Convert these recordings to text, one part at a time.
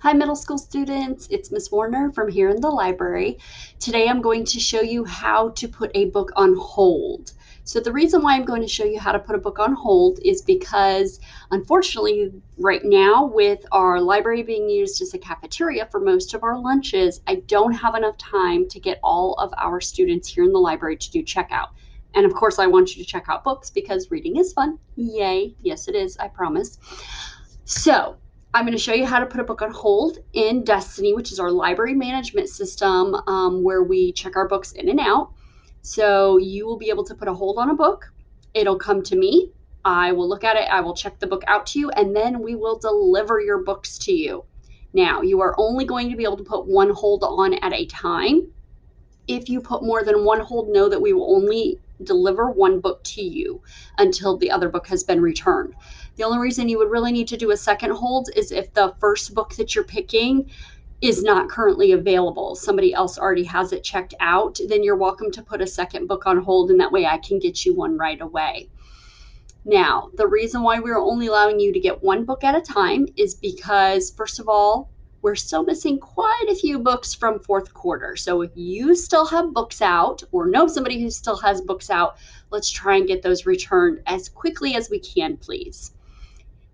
Hi, middle school students. It's Miss Warner from here in the library. Today I'm going to show you how to put a book on hold. So the reason why I'm going to show you how to put a book on hold is because, unfortunately, right now with our library being used as a cafeteria for most of our lunches, I don't have enough time to get all of our students here in the library to do checkout. And of course, I want you to check out books because reading is fun. Yay. Yes, it is. I promise. So I'm going to show you how to put a book on hold in Destiny, which is our library management system where we check our books in and out. So you will be able to put a hold on a book. It'll come to me. I will look at it. I will check the book out to you, and then we will deliver your books to you. Now, you are only going to be able to put one hold on at a time. If you put more than one hold, know that we will only deliver one book to you until the other book has been returned. The only reason you would really need to do a second hold is if the first book that you're picking is not currently available. Somebody else already has it checked out, then you're welcome to put a second book on hold, and that way I can get you one right away. Now, the reason why we're only allowing you to get one book at a time is because, first of all, we're still missing quite a few books from fourth quarter. So if you still have books out or know somebody who still has books out, let's try and get those returned as quickly as we can, please.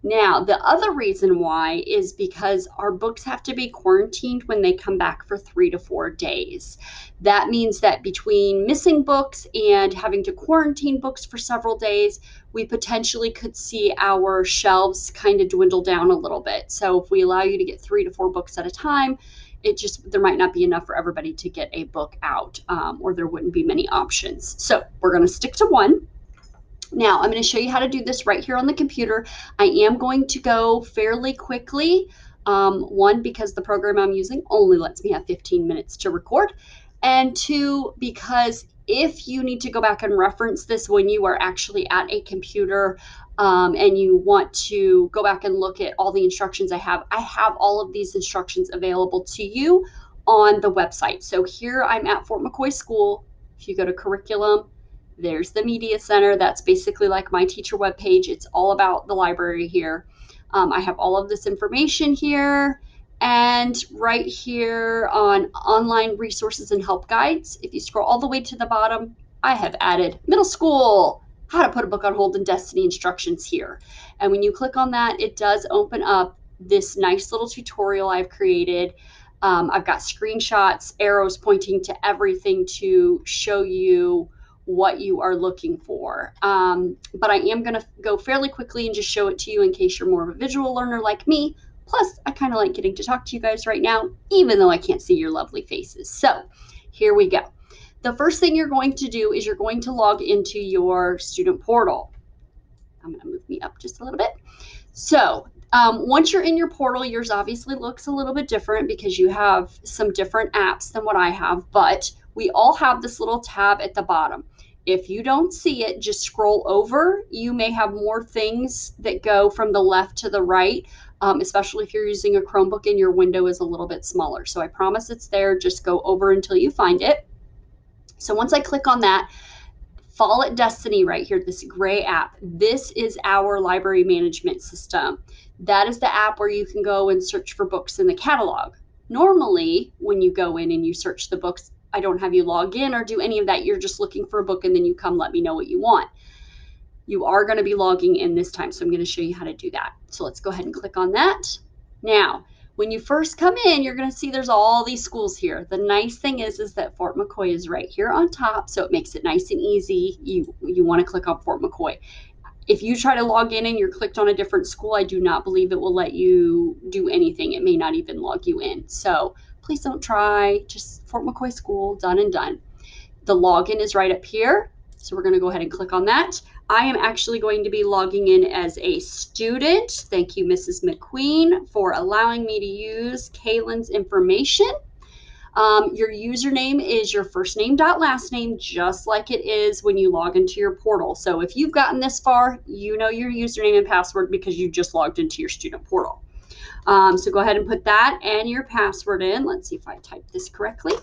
Now, the other reason why is because our books have to be quarantined when they come back for 3 to 4 days. That means that between missing books and having to quarantine books for several days, we potentially could see our shelves kind of dwindle down a little bit. So if we allow you to get 3 to 4 books at a time, there might not be enough for everybody to get a book out, or there wouldn't be many options. So we're going to stick to one. Now, I'm going to show you how to do this right here on the computer. I am going to go fairly quickly. One, because the program I'm using only lets me have 15 minutes to record. And two, because if you need to go back and reference this when you are actually at a computer and you want to go back and look at all the instructions I have all of these instructions available to you on the website. So here I'm at Fort McCoy School. If you go to curriculum, there's the media center. That's basically like my teacher webpage. It's all about the library here. I have all of this information here. And right here on online resources and help guides, if you scroll all the way to the bottom, I have added middle school, how to put a book on hold, and Destiny instructions here. And when you click on that, it does open up this nice little tutorial I've created. I've got screenshots, arrows pointing to everything to show you what you are looking for. But I am going to go fairly quickly and just show it to you in case you're more of a visual learner like me. Plus, I kind of like getting to talk to you guys right now, even though I can't see your lovely faces. So here we go. The first thing you're going to do is you're going to log into your student portal. I'm going to move me up just a little bit. So once you're in your portal, yours obviously looks a little bit different because you have some different apps than what I have, but we all have this little tab at the bottom. If you don't see it, just scroll over. You may have more things that go from the left to the right, especially if you're using a Chromebook and your window is a little bit smaller. So I promise it's there. Just go over until you find it. So once I click on that, Fall at Destiny right here, this gray app. This is our library management system. That is the app where you can go and search for books in the catalog. Normally, when you go in and you search the books, I don't have you log in or do any of that. You're just looking for a book and then you come let me know what you want. You are going to be logging in this time, so I'm going to show you how to do that. So let's go ahead and click on that. Now, when you first come in, you're going to see there's all these schools here. The nice thing is that Fort McCoy is right here on top, so it makes it nice and easy. You want to click on Fort McCoy. If you try to log in and you're clicked on a different school, I do not believe it will let you do anything. It may not even log you in. So please don't try. Just Fort McCoy School, done and done. The login is right up here. So we're going to go ahead and click on that. I am actually going to be logging in as a student. Thank you, Mrs. McQueen, for allowing me to use Kaylin's information. Your username is your first name dot last name, just like it is when you log into your portal. So if you've gotten this far, you know your username and password because you just logged into your student portal. So go ahead and put that and your password in. Let's see if I typed this correctly.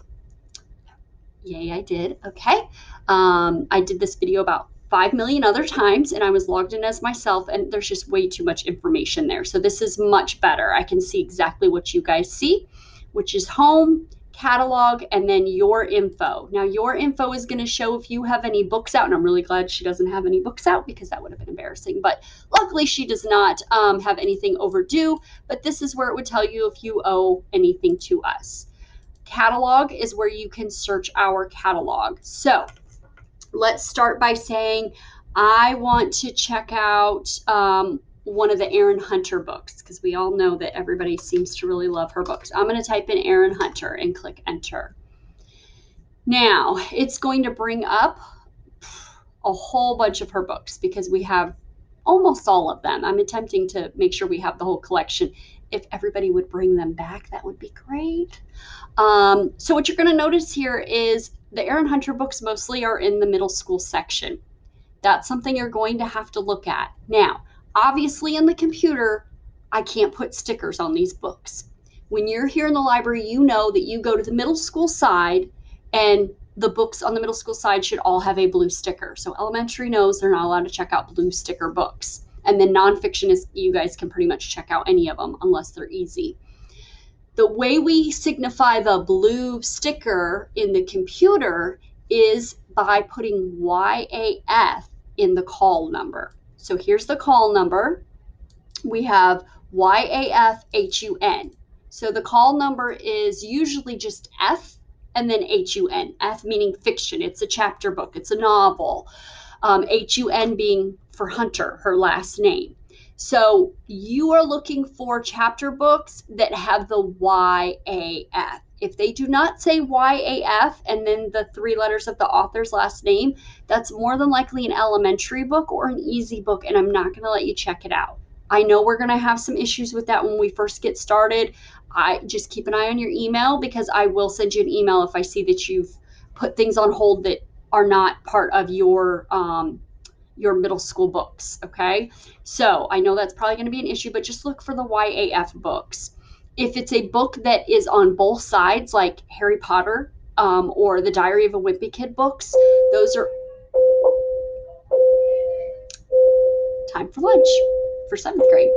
Yay, I did. Okay. I did this video about 5 million other times, and I was logged in as myself, and there's just way too much information there. So this is much better. I can see exactly what you guys see, which is home, catalog, and then your info. Now your info is going to show if you have any books out, and I'm really glad she doesn't have any books out because that would have been embarrassing, but luckily she does not have anything overdue. But this is where it would tell you if you owe anything to us. Catalog is where you can search our catalog. So let's start by saying I want to check out one of the Erin Hunter books, because we all know that everybody seems to really love her books. I'm going to type in Erin Hunter and click enter. Now it's going to bring up a whole bunch of her books because we have almost all of them. I'm attempting to make sure we have the whole collection. If everybody would bring them back, that would be great. So what you're going to notice here is the Erin Hunter books mostly are in the middle school section. That's something you're going to have to look at. Now, obviously in the computer, I can't put stickers on these books. When you're here in the library, you know that you go to the middle school side, and the books on the middle school side should all have a blue sticker. So elementary knows they're not allowed to check out blue sticker books. And then nonfiction is, you guys can pretty much check out any of them unless they're easy. The way we signify the blue sticker in the computer is by putting YAF in the call number. So here's the call number. We have YAFHUN. So the call number is usually just F and then HUN. F meaning fiction. It's a chapter book. It's a novel. HUN being for Hunter, her last name. So you are looking for chapter books that have the YAF. If they do not say YAF and then the 3 letters of the author's last name, that's more than likely an elementary book or an easy book, and I'm not going to let you check it out. I know we're going to have some issues with that when we first get started. I just keep an eye on your email, because I will send you an email if I see that you've put things on hold that are not part of your middle school books. Okay, so I know that's probably going to be an issue, but just look for the YAF books. If it's a book that is on both sides, like Harry Potter or the Diary of a Wimpy Kid books, those are time for lunch for 7th grade.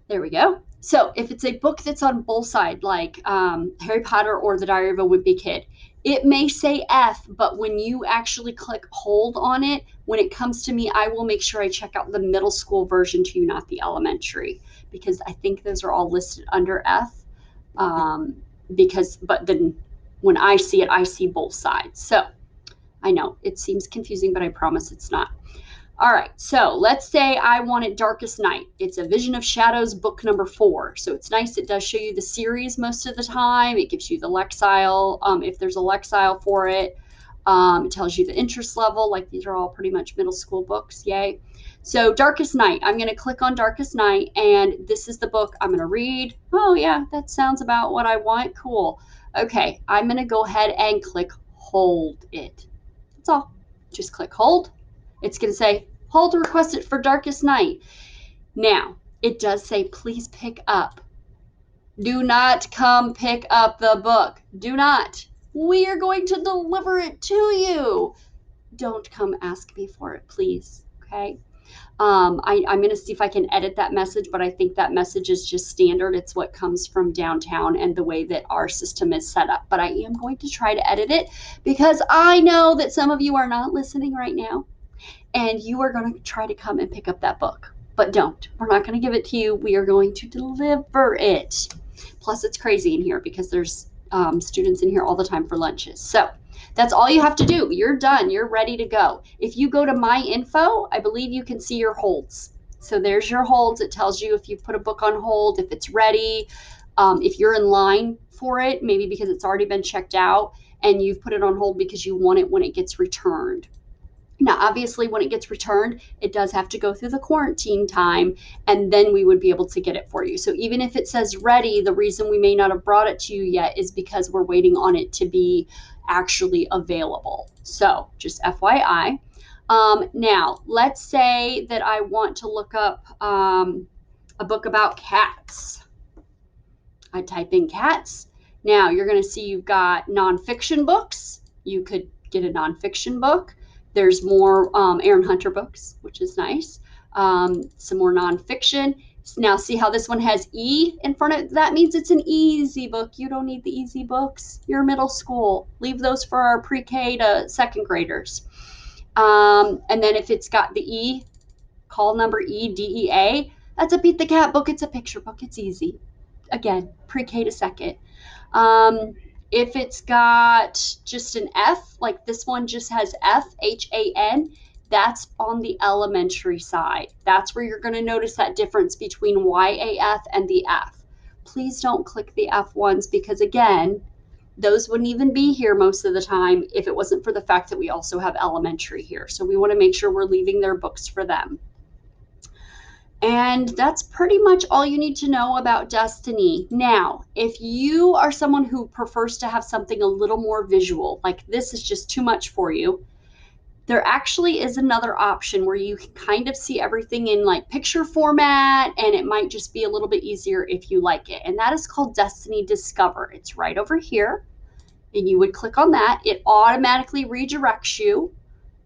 There we go. So if it's a book that's on both sides, like Harry Potter or the Diary of a Wimpy Kid, it may say F, but when you actually click hold on it, when it comes to me, I will make sure I check out the middle school version to you, not the elementary, because I think those are all listed under F. But then when I see it, I see both sides. So I know it seems confusing, but I promise it's not. All right, so let's say I wanted Darkest Night. It's a Vision of Shadows book number 4. So it's nice. It does show you the series most of the time. It gives you the Lexile, if there's a Lexile for it. It tells you the interest level. Like, these are all pretty much middle school books. Yay. So Darkest Night. I'm going to click on Darkest Night, and this is the book I'm going to read. Oh, yeah, that sounds about what I want. Cool. Okay, I'm going to go ahead and click hold it. That's all. Just click hold. It's going to say, hold requested for Darkest Night. Now, it does say, please pick up. Do not come pick up the book. Do not. We are going to deliver it to you. Don't come ask me for it, please. Okay? I'm going to see if I can edit that message, but I think that message is just standard. It's what comes from downtown and the way that our system is set up. But I am going to try to edit it, because I know that some of you are not listening right now, and you are going to try to come and pick up that book. But don't. We're not going to give it to you. We are going to deliver it. Plus, it's crazy in here because there's students in here all the time for lunches. So that's all you have to do. You're done. You're ready to go. If you go to My Info, I believe you can see your holds. So there's your holds. It tells you if you've put a book on hold, if it's ready, if you're in line for it, maybe because it's already been checked out and you've put it on hold because you want it when it gets returned. Now, obviously, when it gets returned, it does have to go through the quarantine time, and then we would be able to get it for you. So even if it says ready, the reason we may not have brought it to you yet is because we're waiting on it to be actually available. So just FYI. Now, let's say that I want to look up a book about cats. I type in cats. Now, you're going to see you've got nonfiction books. You could get a nonfiction book. There's more Aaron Hunter books, which is nice. Some more nonfiction. Now see how this one has E in front of it? That means it's an easy book. You don't need the easy books. You're middle school. Leave those for our pre-K to second graders. And then if it's got the E, call number EDEA, that's a Beat the Cat book. It's a picture book. It's easy. Again, pre-K to second. If it's got just an F, like this one just has F, HAN, that's on the elementary side. That's where you're going to notice that difference between YAF and the F. Please don't click the F ones because, again, those wouldn't even be here most of the time if it wasn't for the fact that we also have elementary here. So we want to make sure we're leaving their books for them. And that's pretty much all you need to know about Destiny. Now, if you are someone who prefers to have something a little more visual, like this is just too much for you, there actually is another option where you can kind of see everything in like picture format, and it might just be a little bit easier if you like it. And that is called Destiny Discover. It's right over here, and you would click on that. It automatically redirects you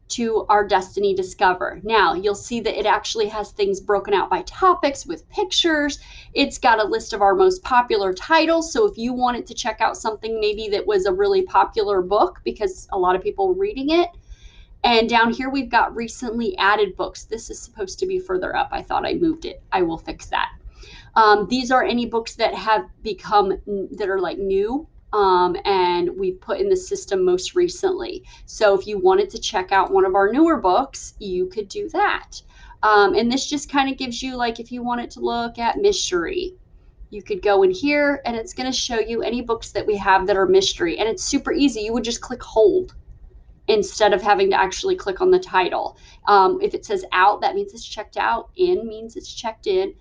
to our Destiny Discover. Now, you'll see that it actually has things broken out by topics with pictures. It's got a list of our most popular titles. So if you wanted to check out something maybe that was a really popular book because a lot of people were reading it. And down here, we've got recently added books. This is supposed to be further up. I thought I moved it. I will fix that. These are any books that have become, that are like new, and we put in the system most recently. So if you wanted to check out one of our newer books, you could do that. And this just kind of gives you, like, if you wanted to look at mystery, you could go in here and it's going to show you any books that we have that are mystery. And it's super easy. You would just click hold instead of having to actually click on the title. If it says out, that means it's checked out. In means it's checked in.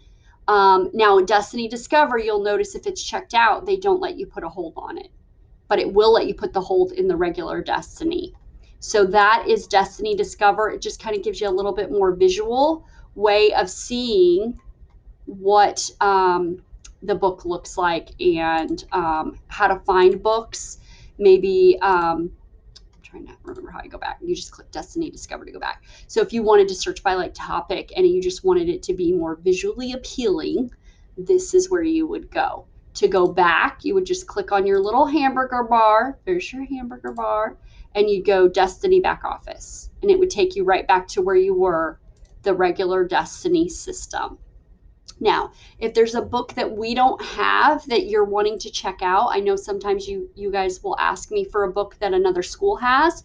Now in Destiny Discover, you'll notice if it's checked out, they don't let you put a hold on it, but it will let you put the hold in the regular Destiny. So that is Destiny Discover. It just kind of gives you a little bit more visual way of seeing what the book looks like, and how to find books. Maybe trying to remember how I go back. You just click Destiny Discover to go back. So if you wanted to search by like topic and you just wanted it to be more visually appealing, this is where you would go. To go back, you would just click on your little hamburger bar. There's your hamburger bar. And you'd go Destiny Back Office. And it would take you right back to where you were, the regular Destiny system. Now, if there's a book that we don't have that you're wanting to check out, I know sometimes you guys will ask me for a book that another school has.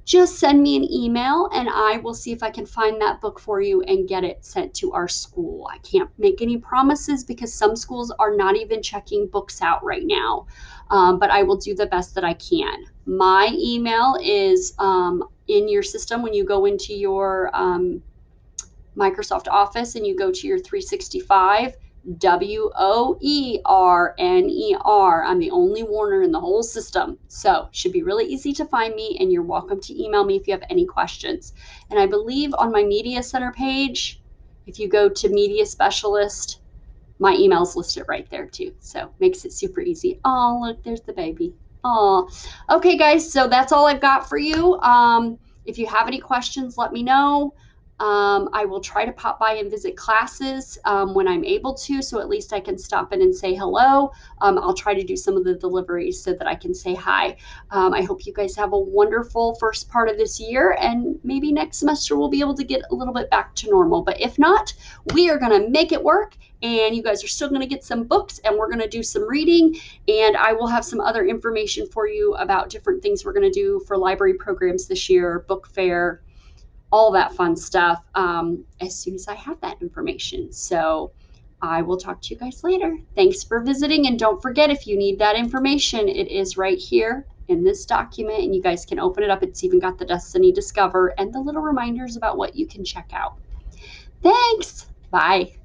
Just send me an email and I will see if I can find that book for you and get it sent to our school. I can't make any promises because some schools are not even checking books out right now, but I will do the best that I can. My email is in your system when you go into your Microsoft Office and you go to your 365, WOERNER. I'm the only Warner in the whole system. So it should be really easy to find me, and you're welcome to email me if you have any questions. And I believe on my Media Center page, if you go to Media Specialist, my email's listed right there too. So makes it super easy. Oh, look, there's the baby. Oh, okay, guys. So that's all I've got for you. If you have any questions, let me know. I will try to pop by and visit classes when I'm able to, so at least I can stop in and say hello. I'll try to do some of the deliveries so that I can say hi. I hope you guys have a wonderful first part of this year, and maybe next semester we'll be able to get a little bit back to normal. But if not, we are going to make it work, and you guys are still going to get some books, and we're going to do some reading, and I will have some other information for you about different things we're going to do for library programs this year, book fair, all that fun stuff, as soon as I have that information. So I will talk to you guys later. Thanks for visiting. And don't forget, if you need that information, it is right here in this document, and you guys can open it up. It's even got the Destiny Discover and the little reminders about what you can check out. Thanks. Bye.